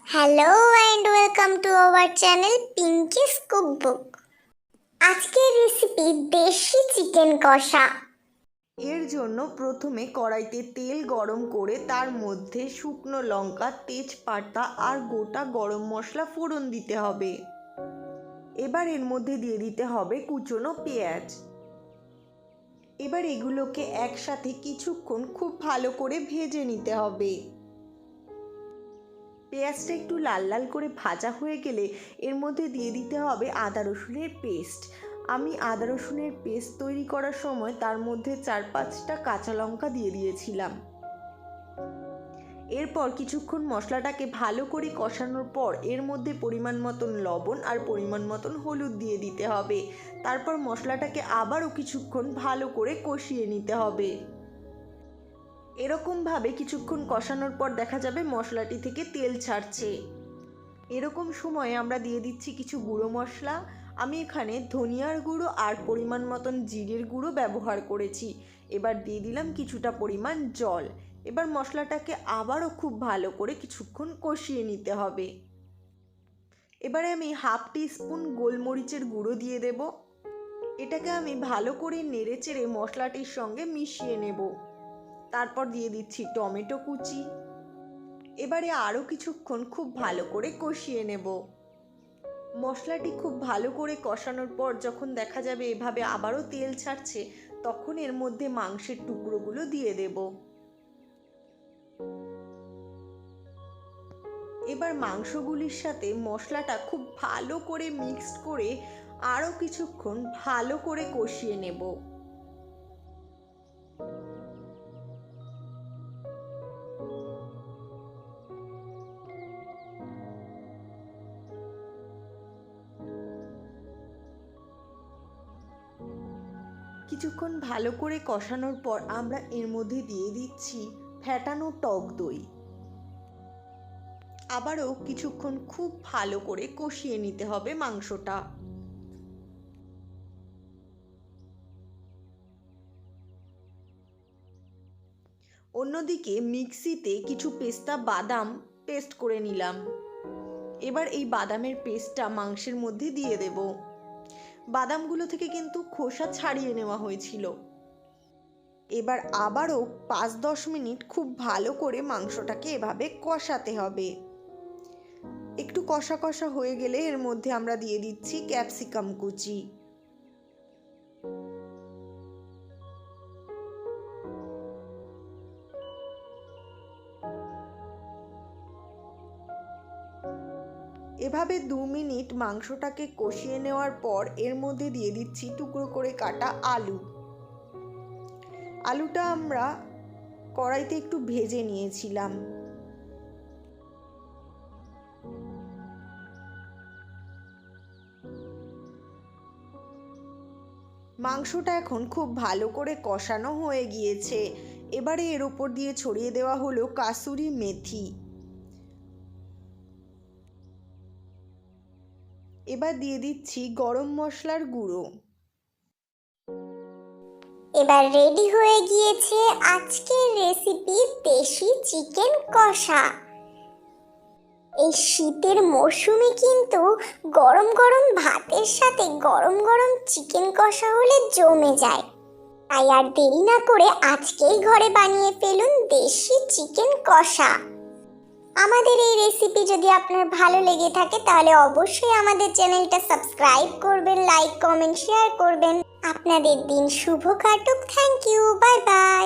Hello and welcome to our channel Pinki's cookbook. আজকের recipe দেশি chicken কষা। এর জন্য প্রথমে কড়াইতে তেল গরম করে তার মধ্যে শুকনো লঙ্কা, তেজপাতা আর গোটা গরম মশলা ফোড়ন দিতে হবে। এবার এর মধ্যে দিয়ে দিতে হবে কুচনো পেঁয়াজ। এবার এগুলোকে একসাথে কিছুক্ষণ খুব ভালো করে ভেজে নিতে হবে। পেঁয়াজটা একটু লাল লাল করে ভাজা হয়ে গেলে এর মধ্যে দিয়ে দিতে হবে আদা রসুনের পেস্ট। আমি আদা রসুনের পেস্ট তৈরি করার সময় তার মধ্যে 4-5টা কাঁচা লঙ্কা দিয়ে দিয়েছিলাম। এরপর কিছুক্ষণ মশলাটাকে ভালো করে কষানোর পর এর মধ্যে পরিমাণ মতন লবণ আর পরিমাণ মতন হলুদ দিয়ে দিতে হবে। তারপর মশলাটাকে আবারও কিছুক্ষণ ভালো করে কষিয়ে নিতে হবে। এরকমভাবে কিছুক্ষণ কষানোর পর দেখা যাবে মশলাটি থেকে তেল ছাড়ছে। এরকম সময়ে আমরা দিয়ে দিচ্ছি কিছু গুঁড়ো মশলা। আমি এখানে ধনিয়ার গুঁড়ো আর পরিমাণ মতন জিরের গুঁড়ো ব্যবহার করেছি। এবার দিয়ে দিলাম কিছুটা পরিমাণ জল। এবার মশলাটাকে আবারও খুব ভালো করে কিছুক্ষণ কষিয়ে নিতে হবে। এবারে আমি 1/2 টিস্পুন গোলমরিচের গুঁড়ো দিয়ে দেব। এটাকে আমি ভালো করে নেড়েচেড়ে মশলাটির সঙ্গে মিশিয়ে নেব। তারপর দিয়ে দিচ্ছি টমেটো কুচি। এবারে আরও কিছুক্ষণ খুব ভালো করে কষিয়ে নেব। মশলাটি খুব ভালো করে কষানোর পর যখন দেখা যাবে এভাবে আবারও তেল ছাড়ছে, তখন এর মধ্যে মাংসের টুকরোগুলো দিয়ে দেব। এবার মাংসগুলির সাথে মশলাটা খুব ভালো করে মিক্সড করে আরও কিছুক্ষণ ভালো করে কষিয়ে নেব। কিছুক্ষণ ভালো করে কষানোর পর আমরা এর মধ্যে দিয়ে দিচ্ছি ফ্যাটানো টক দই। আবারও কিছুক্ষণ খুব ভালো করে কষিয়ে নিতে হবে মাংসটা। অন্যদিকে মিক্সিতে কিছু পেস্তা বাদাম পেস্ট করে নিলাম। এবার এই বাদামের পেস্টটা মাংসের মধ্যে দিয়ে দেব। বাদামগুলো থেকে কিন্তু খোসা ছাড়িয়ে নেওয়া হয়েছিল। এবার আবারও 5-10 মিনিট খুব ভালো করে মাংসটাকে এভাবে কষাতে হবে। একটু কষা কষা হয়ে গেলে এর মধ্যে আমরা দিয়ে দিচ্ছি ক্যাপসিকাম কুচি। এভাবে 2 মিনিট মাংসটাকে কষিয়ে নেওয়ার পর এর মধ্যে দিয়ে দিচ্ছি টুকরো করে কাটা আলু। আলুটা আমরা কড়াইতে একটু ভেজে নিয়েছিলাম। মাংসটা এখন খুব ভালো করে কষানো হয়ে গিয়েছে। এবারে এর উপর দিয়ে ছড়িয়ে দেওয়া হলো কাসুরি মেথি। এবার দিয়ে দিচ্ছি গরম মশলার গুঁড়ো। এবার রেডি হয়ে গিয়েছে আজকের রেসিপি দেশি চিকেন কষা। এই শীতের মরশুমে কিন্তু গরম গরম ভাতের সাথে গরম গরম চিকেন কষা হলে জমে যায়। তাই আর দেরি না করে আজকেই ঘরে বানিয়ে ফেলুন দেশি চিকেন কষা। আমাদের এই রেসিপি যদি আপনার ভালো লেগে থাকে তাহলে অবশ্যই আমাদের চ্যানেলটা সাবস্ক্রাইব করবেন, লাইক, কমেন্ট, শেয়ার করবেন। আপনাদের দিন শুভ কাটুক। Thank you, bye by.